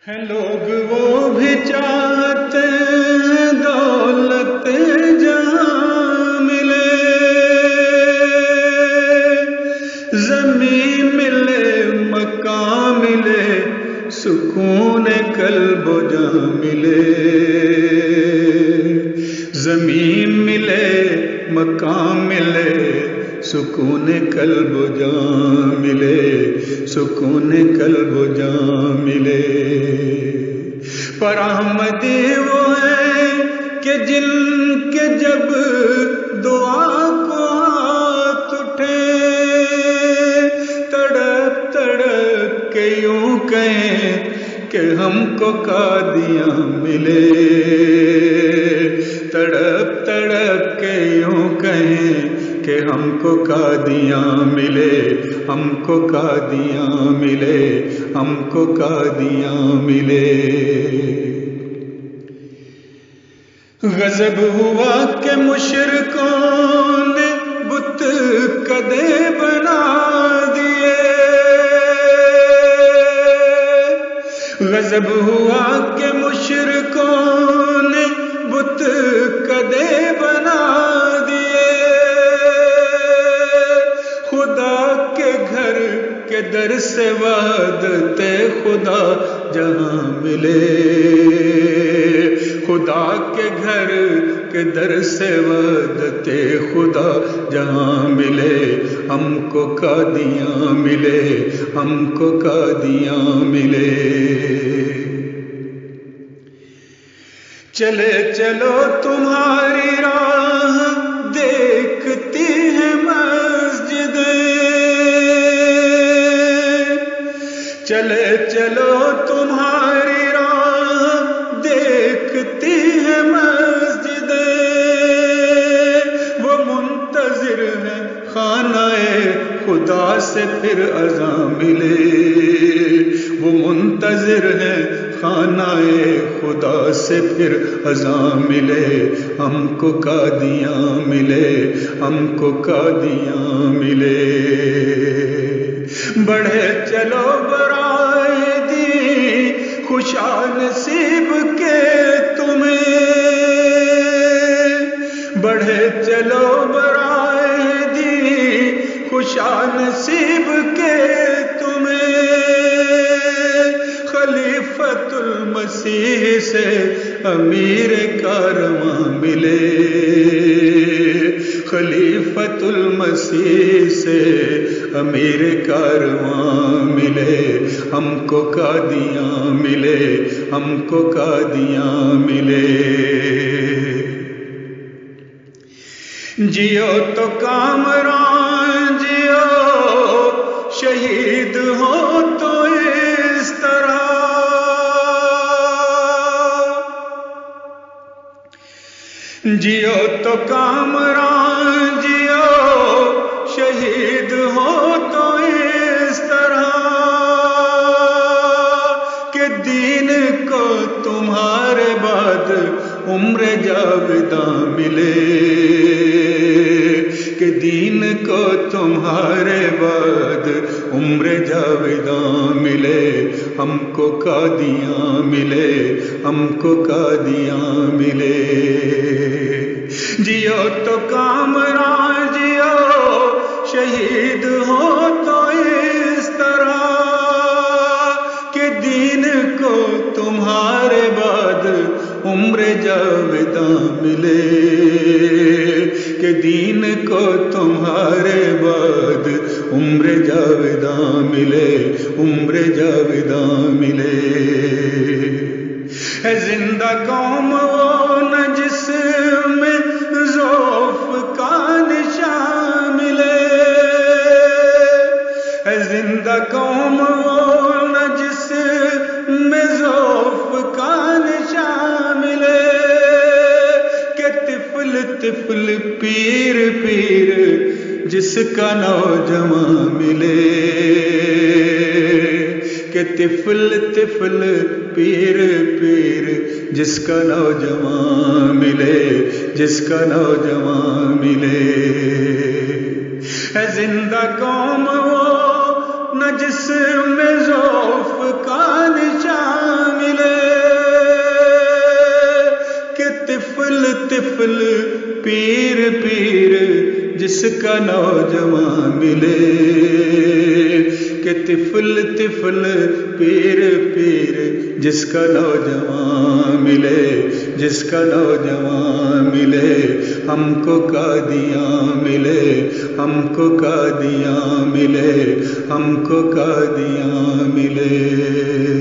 ہیں لوگ وہ بھی چاہتے ہیں دولت جہاں ملے، زمین ملے مکان ملے سکون قلب و جاں ملے، زمین ملے مکان ملے سکون قلب و جاں ملے، سکون قلب و جاں ملے۔ پر احمدی وہ ہے کہ جن کے جب دعا کو ہاتھ اٹھے، تڑپ تڑپ کے یوں کہیں کہ ہم کو قادیاں ملے، تڑپ تڑپ کے یوں کہیں کہ ہم کو قادیاں ملے، ہم کو قادیاں ملے، ہم کو قادیاں ملے۔ غضب ہوا کہ مشرکوں نے بت کدے بنا دیے، غضب ہوا کہ مشرکوں نے بت کدے بنا دیے، خدا کے گھر کے در سے وحدت خدا جہاں ملے، خدا کے گھر کے در سے وحدت خدا جہاں ملے، ہم کو قادیاں ملے، ہم کو قادیاں ملے۔ چلے چلو تمہاری راہ دیکھتی ہیں مسجدیں، چلے چلو تمہاری راہ دیکھتی ہیں مسجدیں، وہ منتظر ہیں خانہ خدا سے پھر اذاں ملے، وہ منتظر ہیں خانہ خدا سے پھر اذاں ملے، ہم کو قادیاں ملے، ہم کو قادیاں ملے۔ بڑھے چلو برائے دی خوشا نصیب کے تمہیں، بڑھے چلو برائے دی خوشا نصیب کے تمہیں، خلیفۃ المسیح سے امیر کارواں ملے، خلیفۃ المسیح سے امیر کارواں ملے، ہم کو قادیاں ملے، ہم کو قادیاں ملے۔ جیو تو کامران جیو، شہید ہو تو اس طرح، جیو تو کامران جیو، شہید ہو تو اس طرح کہ دین کو تمہارے بعد عمر جاوداں ملے، کہ دین کو تمہارے بعد عمر جاوداں ملے، ہم کو قادیاں ملے، ہم کو قادیاں ملے۔ جیو تو کامران جیو، شہید ہو تو اس طرح کہ دین کو تمہارے بعد عمر جاوداں ملے، کہ دین کو تمہارے بعد عمر جاوداں ملے، عمر جاوداں ملے۔ ہے زندہ قوم وہ نہ جس میں ضعف کا نشان ملے، ہے زندہ قوم وہ نہ جس میں ضعف کا نشان ملے، کہ طفل طفل پیر پیر جس کا نوجوان ملے، کہ طفل طفل پیر پیر جس کا نوجوان ملے، جس کا نوجوان ملے۔ ہے زندہ قوم وہ نہ جس میں ضعف کا نشان طفل پیر پیر جس کا نوجوان ملے، کہ طفل طفل پیر پیر جس کا نوجوان ملے، جس کا نوجوان ملے، ہم کو قادیاں ملے، ہم کو قادیاں ملے، ہم کو قادیاں ملے۔